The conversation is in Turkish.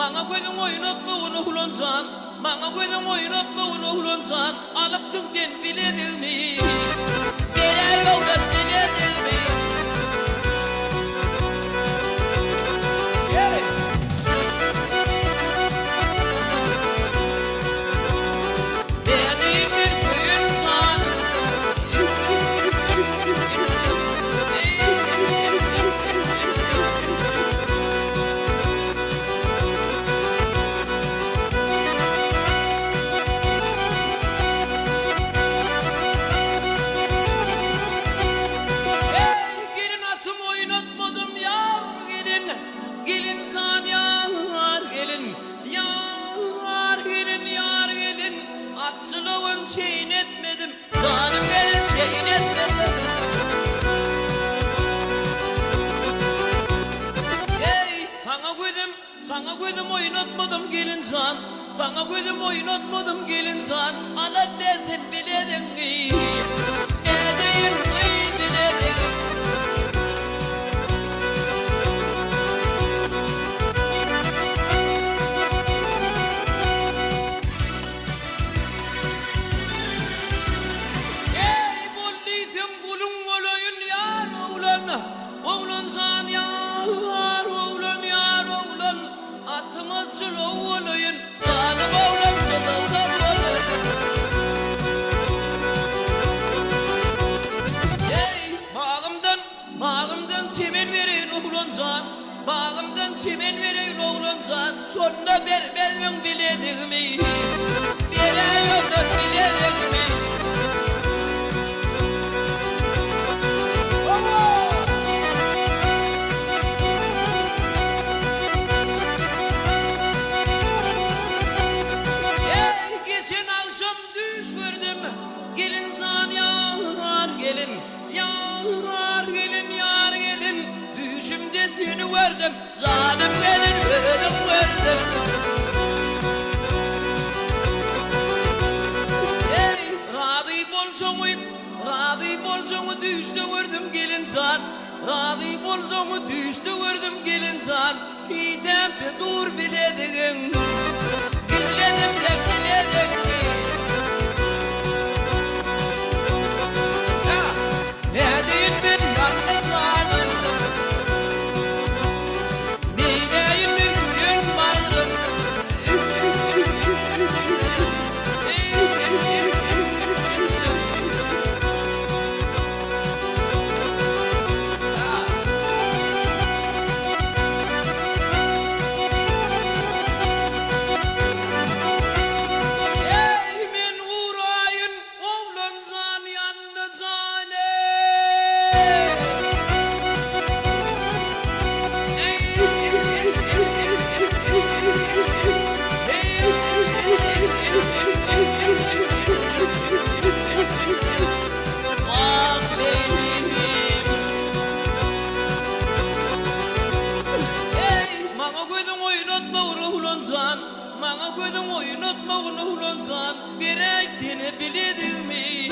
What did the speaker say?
Manga koydum oynatma onu hulansan. Manga koydum oynatma onu hulansan. Alıp tıktın biledir mi? Bile yoldan biledir mi? Atçılığın şeyin etmedim, canım gelin şeyin etmedim. Hey, sana koydum oynatmadım gelin san. Sana koydum oynatmadım gelin san. Alat bezin biledin mi? Ne deyin mi biledin? Oğlansan yar oğlan atımı çılığılayın sanım oğlan çılığılayın. Hey bağımdan çimen verin oğlansan, bağımdan çimen verin oğlansan. Şunda benim bilediğimi biliyorlar bilediğimi. Gelin san yar gelin, yar gelin, yar gelin. Düşümde seni verdim, zalim gelin verdim. Hey, radhi bolsomu düştü verdim gelin san. Radhi bolsomu düştü verdim gelin san. Hitemde dur biledim, biledim de biledim. Manga koydum oynatma onu hulansan. Bir ektiğini biledim mi?